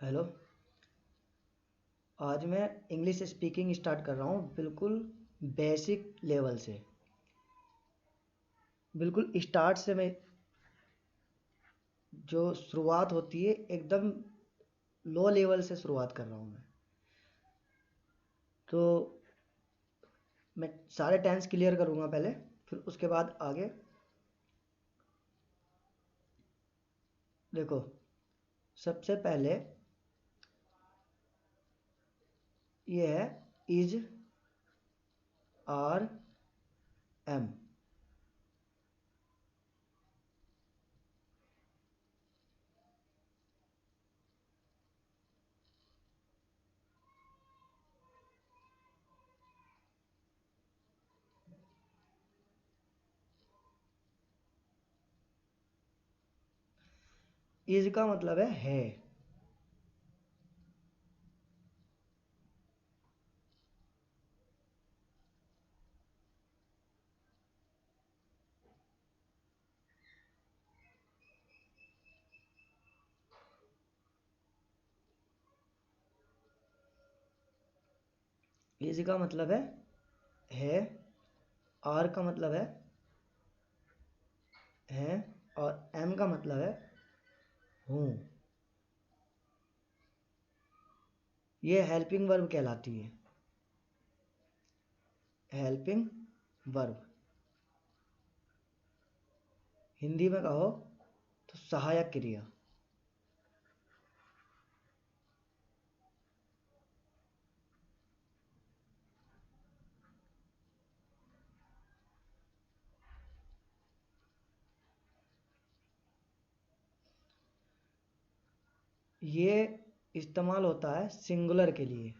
Hello. आज मैं English speaking start कर रहा हूँ, बिल्कुल बेसिक लेवल से। बिल्कुल स्टार्ट से मैं जो शुरुआत होती है एकदम लो लेवल से शुरुआत कर रहा हूँ मैं। तो मैं सारे टेंस क्लियर करूँगा पहले, फिर उसके बाद आगे। देखो, सबसे पहले ये है इज, आर, एम। इज का मतलब है। इज का मतलब है। आर का मतलब है। और एम का मतलब हूँ। ये हेल्पिंग वर्ब कहलाती है। हेल्पिंग वर्ब हिंदी में कहो तो सहायक क्रिया। ये इस्तेमाल होता है सिंगुलर के लिए।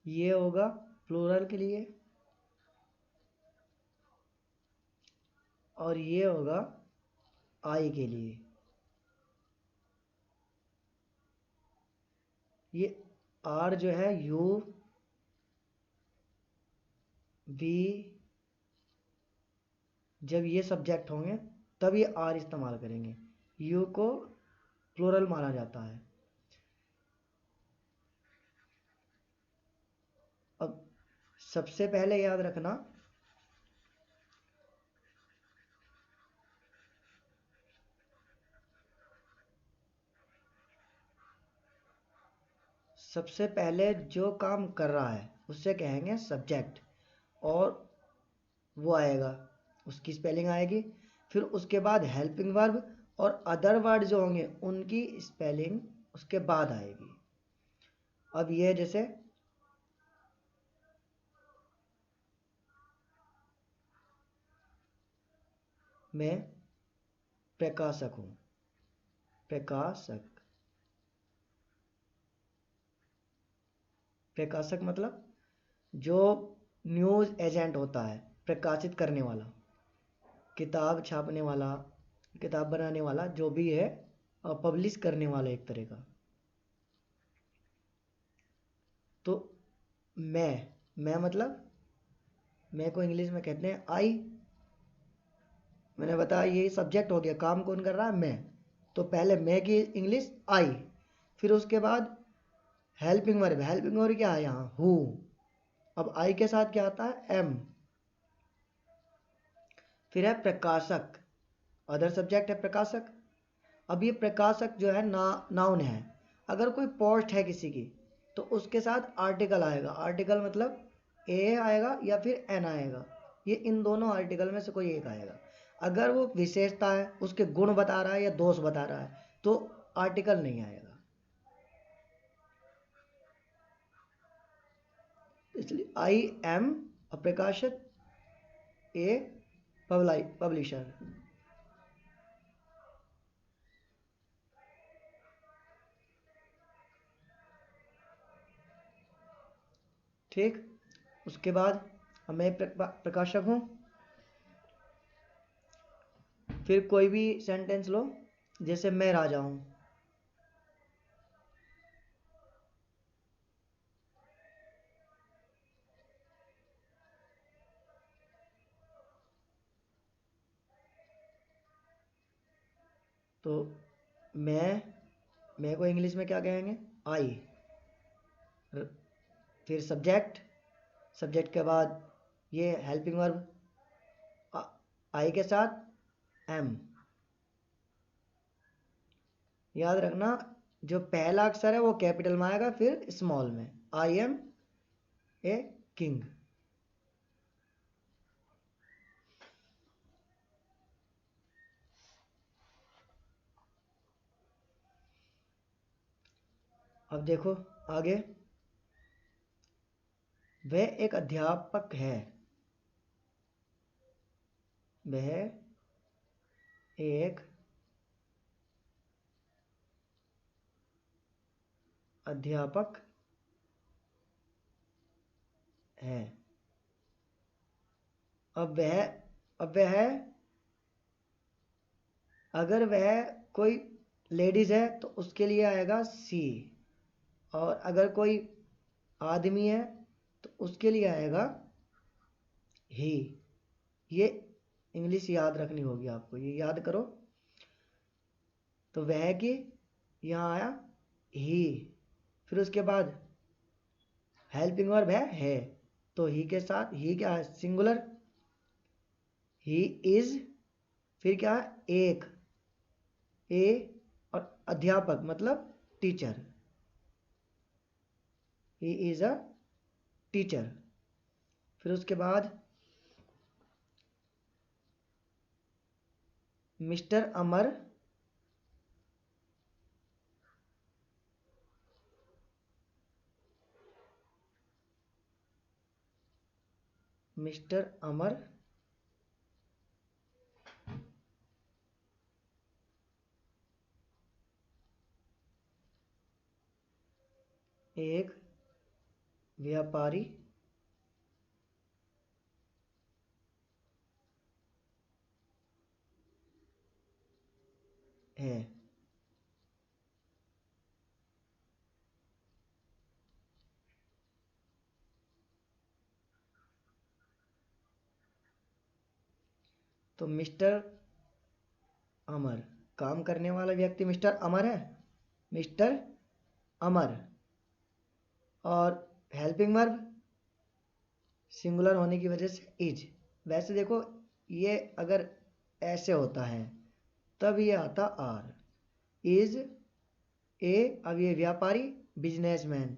ये होगा प्लूरल के लिए, और ये होगा आई के लिए। ये आर जो है यू, वी, जब ये सब्जेक्ट होंगे तब ये आर इस्तेमाल करेंगे। यू को प्लूरल माना जाता है। अब सबसे पहले याद रखना, सबसे पहले जो काम कर रहा है उससे कहेंगे सब्जेक्ट, और वो आएगा, उसकी स्पेलिंग आएगी। फिर उसके बाद हेल्पिंग वर्ब और अदर वर्ड जो होंगे उनकी स्पेलिंग उसके बाद आएगी। अब ये जैसे मैं प्रकाशक हूँ। प्रकाशक, प्रकाशक मतलब जो न्यूज़ एजेंट होता है, प्रकाशित करने वाला, किताब छापने वाला, किताब बनाने वाला, जो भी है, पब्लिश करने वाला एक तरह का। तो मैं मतलब मैं को इंग्लिश में कहते हैं आई। मैंने बताया ये सब्जेक्ट हो गया, काम कौन कर रहा है, मैं। तो पहले मैं की इंग्लिश आई, फिर उसके बाद हेल्पिंग वर्ब। हेल्पिंग वर्ब क्या है यहाँ, हु। अब आई के साथ क्या आता है, एम। फिर है प्रकाशक, अदर सब्जेक्ट है प्रकाशक। अब ये प्रकाशक जो है नाउन है। अगर कोई पोस्ट है किसी की तो उसके साथ आर्टिकल आएगा। आर्टिकल मतलब ए आएगा या फिर एन आएगा। ये इन दोनों आर्टिकल में से कोई एक आएगा। अगर वो विशेषता है, उसके गुण बता रहा है या दोष बता रहा है, तो आर्टिकल नहीं आएगा। इसलिए आई एम अ प्रकाशक, ए पब्लिशर। ठीक। उसके बाद मैं प्रकाशक हूँ। फिर कोई भी सेंटेंस लो, जैसे मैं राजा हूँ। तो मैं को इंग्लिश में क्या कहेंगे? आई। फिर सब्जेक्ट के बाद ये हेल्पिंग वर्ब आई के साथ एम। याद रखना जो पहला अक्षर है वो कैपिटल में आएगा, फिर स्मॉल में। I am a king. अब देखो आगे, वह एक अध्यापक है। वह एक अध्यापक है। अब वह अगर वह कोई लेडीज है तो उसके लिए आएगा सी, और अगर कोई आदमी है तो उसके लिए आएगा ही। ये इंग्लिश याद रखनी होगी आपको, ये याद करो। तो वह की यहाँ आया ही, फिर उसके बाद हेल्पिंग वर्ब है, तो ही के साथ ही क्या है? सिंगुलर। ही इज, फिर क्या है? एक, ए, और अध्यापक मतलब teacher. He is a teacher. फिर उसके बाद मिस्टर अमर मिस्टर अमर एक व्यापारी है। तो मिस्टर अमर, काम करने वाला व्यक्ति मिस्टर अमर है, मिस्टर अमर। और हेल्पिंग वर्ब सिंगुलर होने की वजह से इज। वैसे देखो ये अगर ऐसे होता है तब ये आता आर। इज ए, अब ये व्यापारी बिजनेसमैन।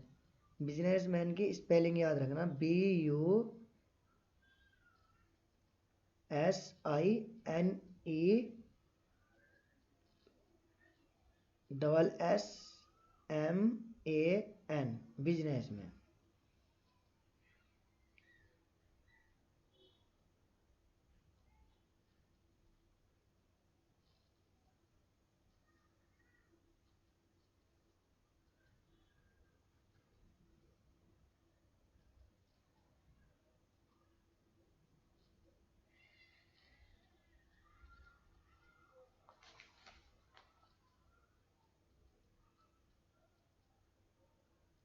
बिजनेसमैन की स्पेलिंग याद रखना, BUSINE SSMAN, बिजनेसमैन।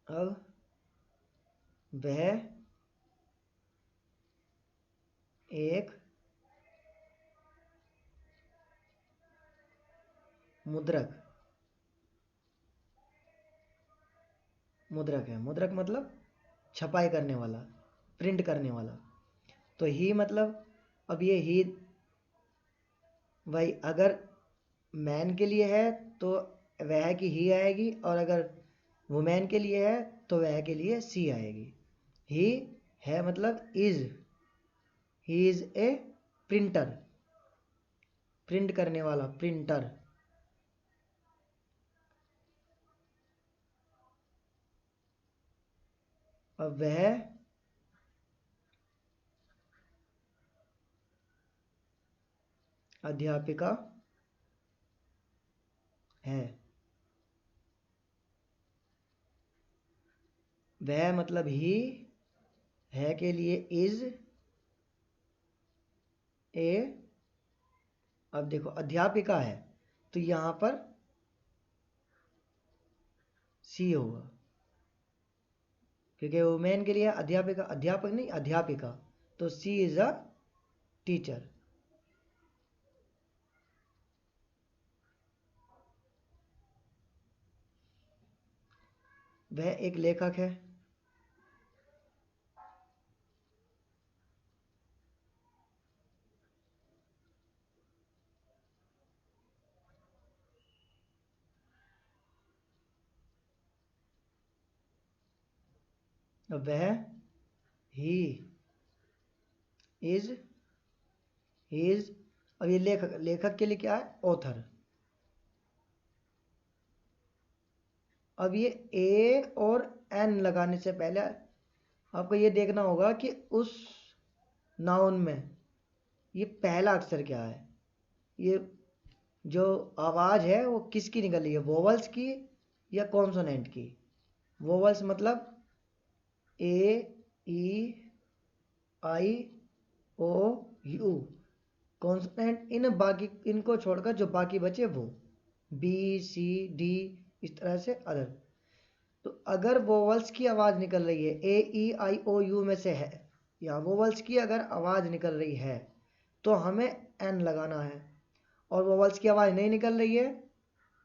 अब वह एक मुद्रक है। मुद्रक मतलब छपाई करने वाला, प्रिंट करने वाला। तो ही मतलब, अब ये ही भाई अगर मैन के लिए है तो वह की ही आएगी, और अगर वुमेन के लिए है तो वह के लिए सी आएगी। ही है मतलब is, he is a printer, print करने वाला, प्रिंटर। अब वह अध्यापिका है। वह मतलब ही, है के लिए इज ए। अब देखो अध्यापिका है तो यहाँ पर सी होगा, क्योंकि वुमेन के लिए अध्यापिका, अध्यापक नहीं अध्यापिका, तो सी इज अ टीचर। वह एक लेखक है। वह ही इज इज अब ये लेखक, लेखक के लिए क्या है? ऑथर। अब ये ए और एन लगाने से पहले आपको ये देखना होगा कि उस नाउन में ये पहला अक्षर क्या है। ये जो आवाज़ है वो किसकी निकल रही है, वोवल्स की या कॉन्सोनेंट की? वोवल्स मतलब ए, ई, आई, ओ, यू। कॉन्सोनेंट इन बाकी, इनको छोड़कर जो बाकी बचे वो बी, सी, डी, इस तरह से अदर। तो अगर वोवल्स की आवाज़ निकल रही है, ए, ई, आई, ओ, यू में से है, या वोवल्स की अगर आवाज़ निकल रही है तो हमें एन लगाना है। और वोवल्स की आवाज़ नहीं निकल रही है,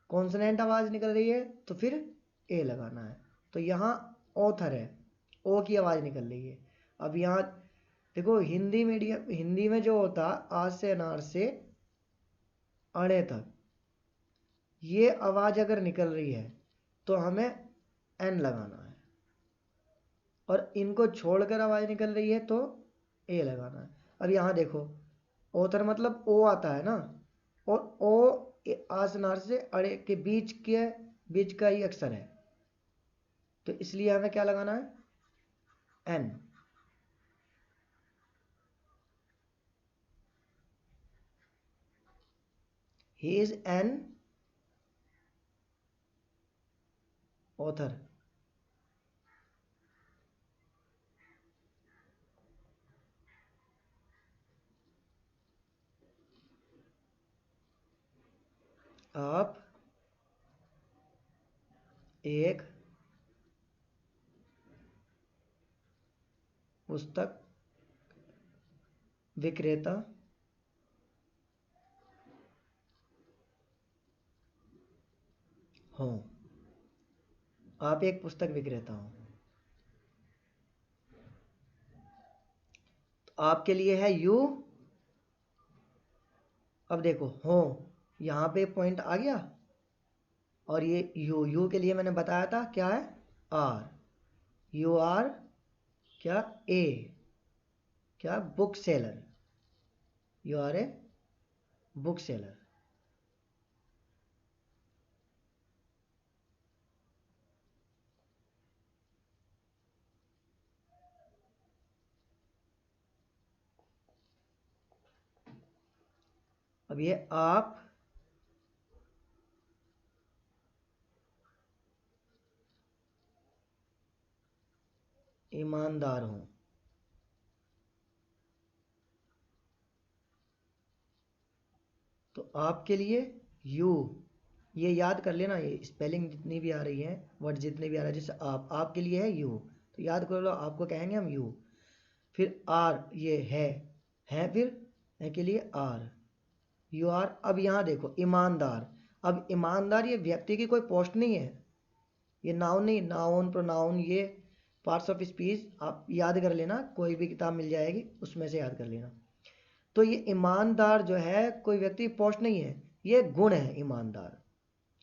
कॉन्सोनेंट आवाज़ निकल रही है, तो फिर ए लगाना है। तो यहाँ ऑथर है, ओ की आवाज़ निकल रही है। अब यहाँ देखो, हिंदी मीडियम, हिंदी में जो होता आज से अनार से अड़े तक, ये आवाज़ अगर निकल रही है तो हमें एन लगाना है, और इनको छोड़कर आवाज़ निकल रही है तो ए लगाना है। अब यहाँ देखो, ऑथर मतलब ओ आता है ना, और ओ आसनार से अड़े के बीच का ही अक्षर है, तो इसलिए हमें क्या लगाना है? An. He is an author. आप एक पुस्तक विक्रेता हो। आप एक पुस्तक विक्रेता हो। तो आपके लिए है यू। अब देखो हो, यहाँ पे पॉइंट आ गया, और ये यू के लिए मैंने बताया था क्या है? आर। यू आर क्या? ए क्या? Book seller. You are a book seller. अब ये आप ईमानदार हो। तो आपके लिए यू, ये याद कर लेना, ये स्पेलिंग जितनी भी आ रही है, वर्ड जितने भी आ रहा है, जैसे आप, आपके लिए है यू, तो याद कर लो, आपको कहेंगे हम यू। फिर आर, ये है फिर है के लिए आर, यू आर। अब यहाँ देखो ईमानदार। अब ईमानदार ये व्यक्ति की कोई पोस्ट नहीं है, ये नाउन नहीं, नाउन प्रोनाउन ये पार्ट्स ऑफ स्पीच आप याद कर लेना, कोई भी किताब मिल जाएगी उसमें से याद कर लेना। तो ये ईमानदार जो है कोई व्यक्ति पोस्ट नहीं है, ये गुण है ईमानदार।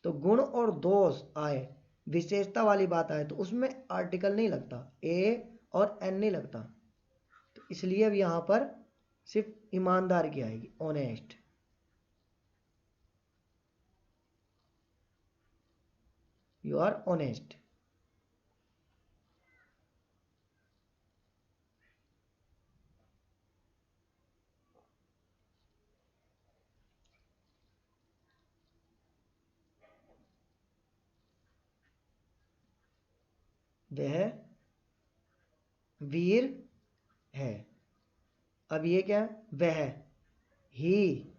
तो गुण और दोष आए, विशेषता वाली बात आए, तो उसमें आर्टिकल नहीं लगता, ए और एन नहीं लगता। तो इसलिए अब यहाँ पर सिर्फ ईमानदार की आएगी, ऑनेस्ट। You are honest. वह वीर है। अब ये क्या है? वह, ही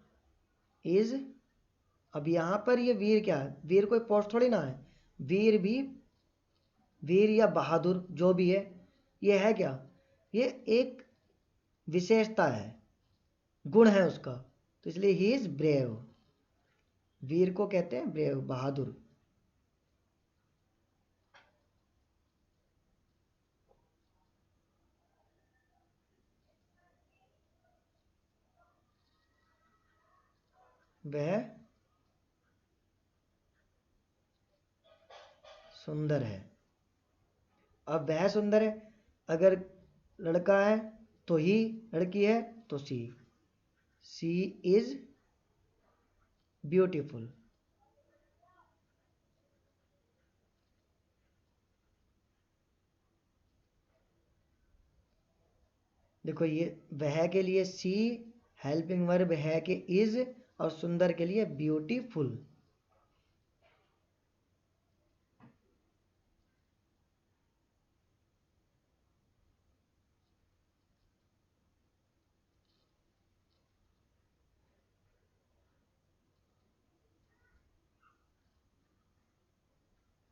इज। अब यहाँ पर ये वीर क्या है? वीर कोई पोस्ट थोड़ी ना है, वीर भी, वीर या बहादुर जो भी है, ये है क्या? ये एक विशेषता है, गुण है उसका। तो इसलिए ही इज ब्रेव। वीर को कहते हैं ब्रेव, बहादुर। वह सुंदर है। अब वह सुंदर है, अगर लड़का है तो ही, लड़की है तो सी इज ब्यूटीफुल। देखो ये वह के लिए सी, हेल्पिंग वर्ब है कि इज, और सुंदर के लिए ब्यूटीफुल।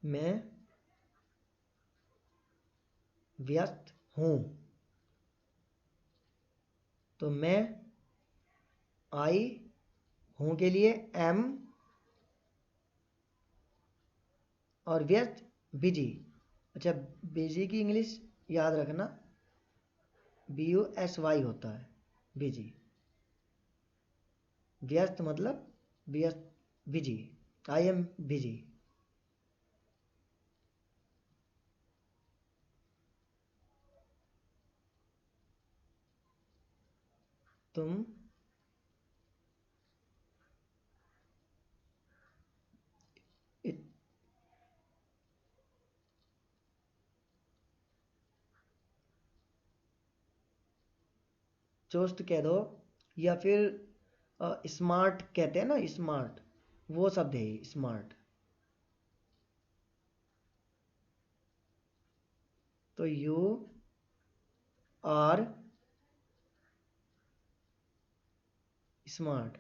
मैं व्यस्त हूँ, तो मैं आई हूँ के लिए एम, और व्यस्त बिजी। अच्छा, बिजी की इंग्लिश याद रखना, BUSY होता है बिजी। व्यस्त मतलब व्यस्त, बिजी, आई एम बिजी। तुम इत- चुस्त कह दो, या फिर स्मार्ट कहते हैं ना, स्मार्ट, वो शब्द है स्मार्ट। तो यू आर स्मार्ट।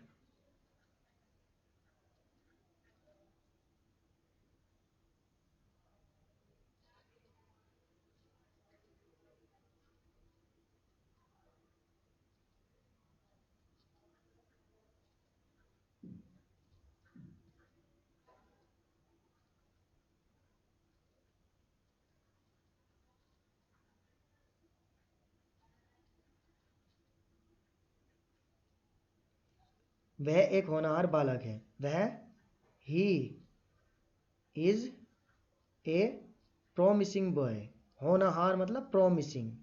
वह एक होनहार बालक है, वह he is a promising boy. होनहार मतलब प्रोमिसिंग।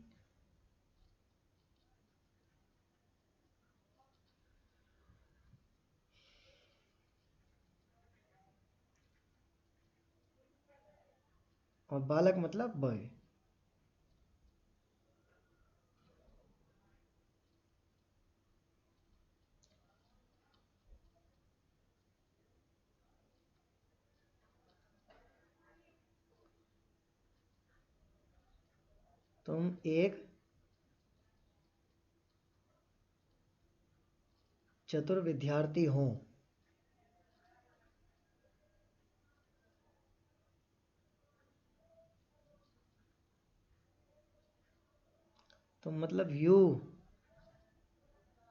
और बालक मतलब बॉय। तुम एक चतुर विद्यार्थी हो। तो मतलब यू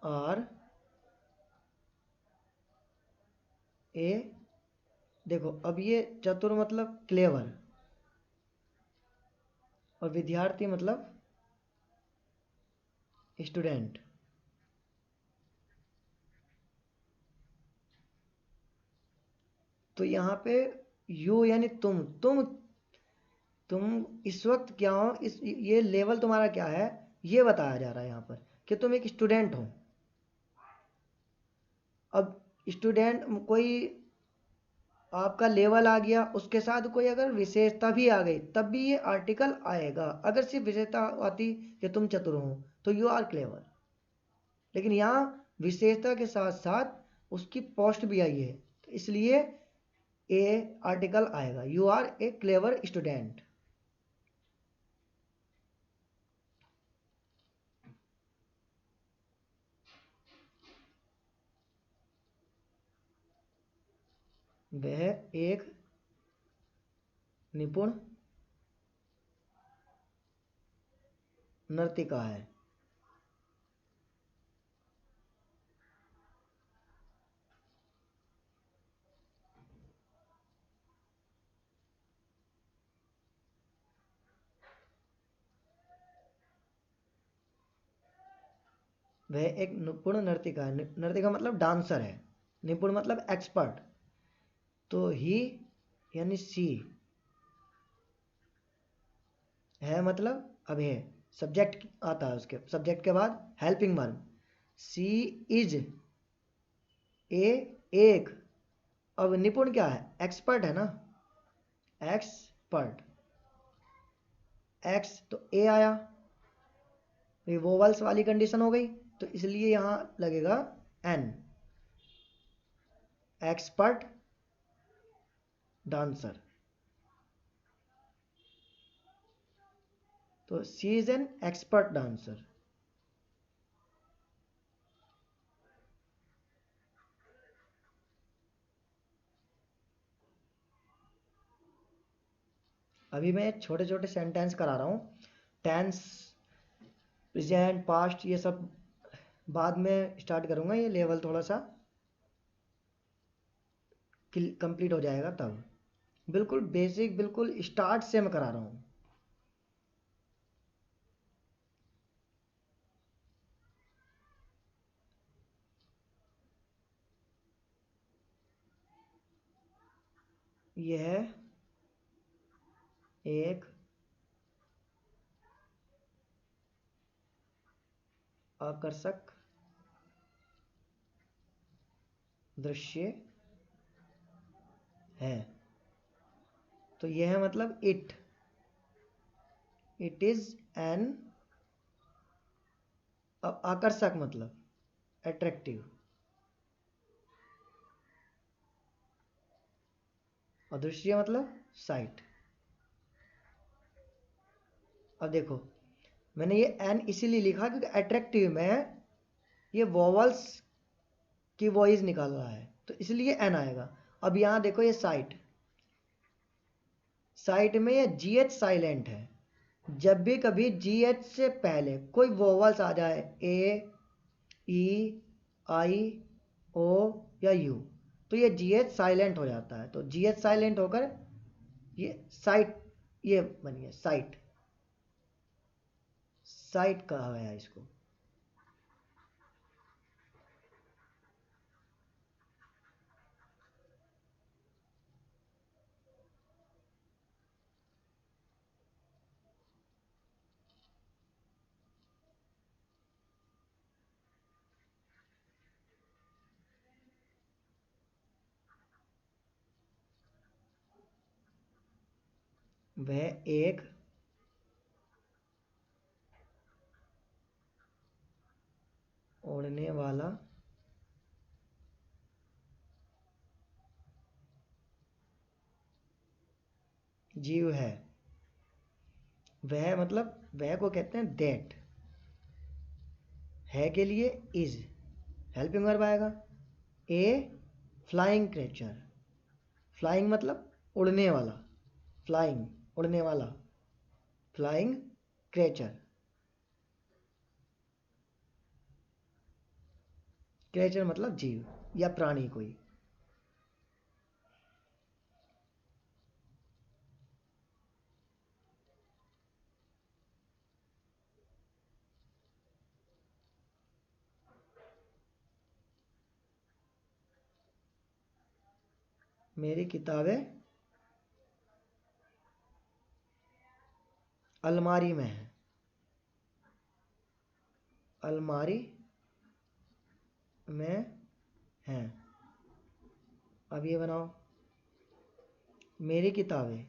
आर ए, देखो अब ये चतुर मतलब क्लेवर, और विद्यार्थी मतलब स्टूडेंट। तो यहाँ पे यू यानी तुम इस वक्त क्या हो, इस ये लेवल तुम्हारा क्या है, ये बताया जा रहा है यहाँ पर कि तुम एक स्टूडेंट हो। अब स्टूडेंट कोई आपका लेवल आ गया, उसके साथ कोई अगर विशेषता भी आ गई तब भी ये आर्टिकल आएगा। अगर सिर्फ विशेषता आती कि तुम चतुर हो तो यू आर क्लेवर, लेकिन यहाँ विशेषता के साथ साथ उसकी पोस्ट भी आई है, तो इसलिए ए आर्टिकल आएगा, you are a clever student. वह एक निपुण नर्तिका है। वह एक निपुण नर्तिका है, नर्तिका मतलब डांसर है, निपुण मतलब एक्सपर्ट, तो ही यानी सी, है मतलब अब है, सब्जेक्ट आता है उसके, सब्जेक्ट के बाद helping verb, she is a, एक, अब निपुण क्या है, एक्सपर्ट है ना, एक्सपर्ट, एक्स तो ए आया, ये वोवल्स वाली कंडीशन हो गई, तो इसलिए यहां लगेगा एन, एक्सपर्ट डांसर, तो she is an expert dancer. अभी मैं छोटे छोटे सेंटेंस करा रहा हूँ, टेंस, प्रेजेंट, पास्ट, ये सब बाद में स्टार्ट करूँगा, ये लेवल थोड़ा सा कंप्लीट हो जाएगा तब, बिल्कुल बेसिक, बिल्कुल स्टार्ट से मैं करा रहा हूँ। यह एक आकर्षक दृश्य है, तो यह मतलब इट इज एन, आकर्षक मतलब अट्रैक्टिव, और दृश्य मतलब साइट। अब देखो मैंने ये एन इसीलिए लिखा क्योंकि अट्रैक्टिव में ये वोवल्स की वॉइस निकाल रहा है, तो इसलिए एन आएगा। अब यहाँ देखो ये साइट, साइट में ये जी एच साइलेंट है, जब भी कभी जी एच से पहले कोई वोवल्स आ जाए, ए, ई, आई, ओ या यू, तो ये जी एच साइलेंट हो जाता है, तो जी एच साइलेंट होकर ये साइट, ये बन गया साइट, साइट कहा गया इसको। वह एक उड़ने वाला जीव है, वह मतलब वह को कहते हैं दैट, है के लिए इज, हेल्पिंग वर्ब आएगा, ए फ्लाइंग क्रेचर, फ्लाइंग मतलब उड़ने वाला, फ्लाइंग उड़ने वाला, फ्लाइंग क्रेचर, क्रेचर मतलब जीव या प्राणी कोई। मेरी किताबें अलमारी में है, अलमारी में है। अब ये बनाओ, मेरी किताबें,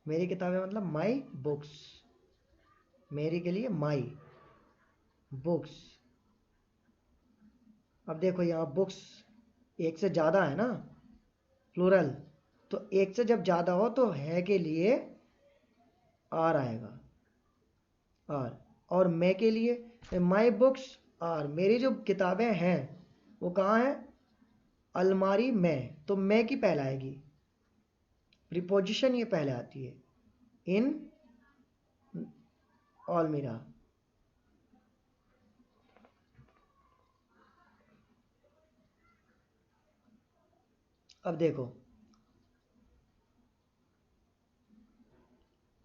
मेरी किताबें मतलब माई बुक्स, मेरी के लिए माई बुक्स। अब देखो यहाँ बुक्स एक से ज़्यादा है ना, प्लूरल, तो एक से जब ज़्यादा हो तो है के लिए आर आएगा, आर, और मैं के लिए माई बुक्स आर, मेरी जो किताबें हैं वो कहाँ हैं, अलमारी में, तो मैं की पहले आएगी, प्रीपोजिशन ये पहले आती है, इन अलमीरा। अब देखो,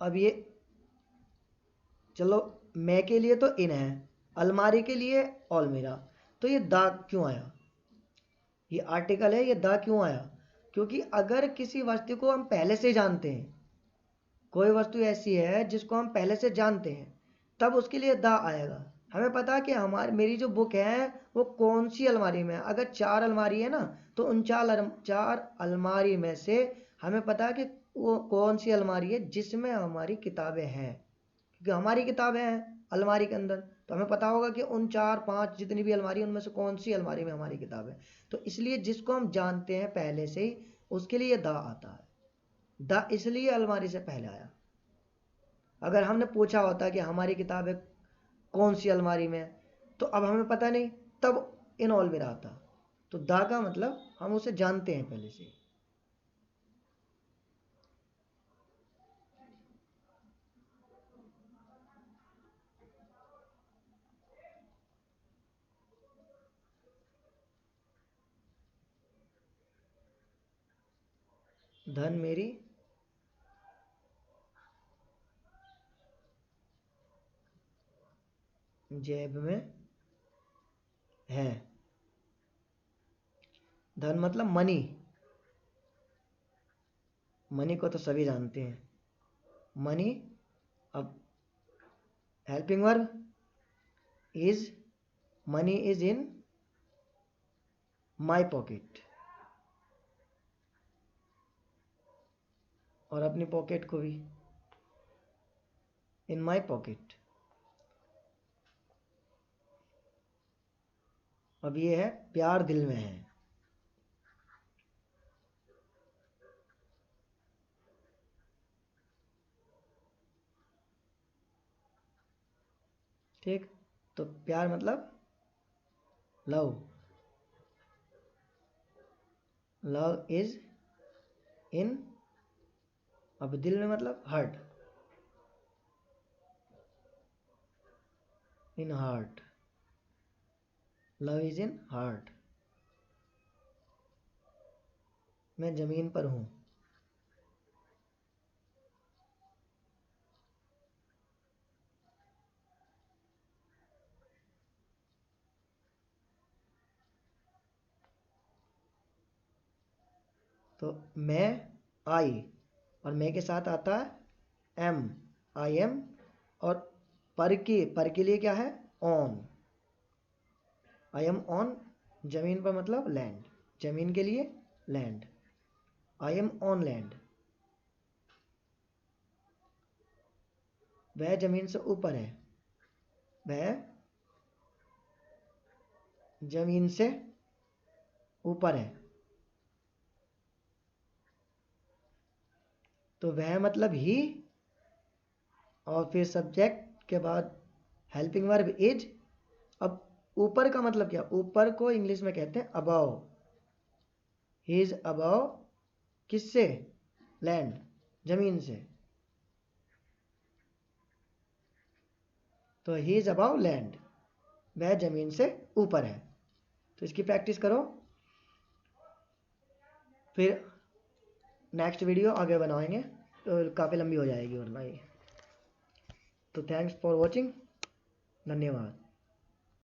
अब ये चलो, मैं के लिए तो इन है, अलमारी के लिए अलमीरा, तो ये दा क्यों आया, ये आर्टिकल है, ये द क्यों आया? क्योंकि अगर किसी वस्तु को हम पहले से जानते हैं, कोई वस्तु ऐसी है जिसको हम पहले से जानते हैं, तब उसके लिए द आएगा। हमें पता है कि मेरी जो बुक है वो कौन सी अलमारी में है। अगर 4 अलमारी है ना, तो उन 4 अलमारी में से हमें पता है कि वो कौन सी अलमारी है जिसमें हमारी किताबें हैं, क्योंकि हमारी किताबें हैं अलमारी के अंदर, तो हमें पता होगा कि उन 4-5 जितनी भी अलमारी है उनमें से कौन सी अलमारी में हमारी किताब है। तो इसलिए जिसको हम जानते हैं पहले से ही, उसके लिए द आता है। द इसलिए अलमारी से पहले आया। अगर हमने पूछा होता कि हमारी किताब है कौन सी अलमारी में, तो अब हमें पता नहीं, तब इन ऑल में आता। तो द का मतलब हम उसे जानते हैं पहले से। धन मेरी जेब में है। धन मतलब मनी, मनी को तो सभी जानते हैं। मनी, अब helping verb is, money is in my pocket, और अपनी पॉकेट को भी इन माई पॉकेट। अब ये है प्यार दिल में है। ठीक, तो प्यार मतलब लव, लव इज इन, अब दिल में मतलब heart, in heart, love is in heart. मैं जमीन पर हूं। तो मैं, आई, और मैं के साथ आता है एम, आई एम, और पर के लिए क्या है? ऑन, आई एम ऑन, जमीन पर मतलब लैंड, जमीन के लिए land, I am on land. वह जमीन से ऊपर है, वह जमीन से ऊपर है। तो वह मतलब ही, और फिर सब्जेक्ट के बाद हेल्पिंग वर्ब इज। अब ऊपर का मतलब क्या? ऊपर को इंग्लिश में कहते हैं अबव। ही इज अबव किससे? लैंड, जमीन से। तो ही इज अबव लैंड, वह जमीन से ऊपर है। तो इसकी प्रैक्टिस करो, फिर नेक्स्ट वीडियो आगे बनाएंगे, तो काफ़ी लंबी हो जाएगी वरना ये। तो थैंक्स फॉर वॉचिंग, धन्यवाद।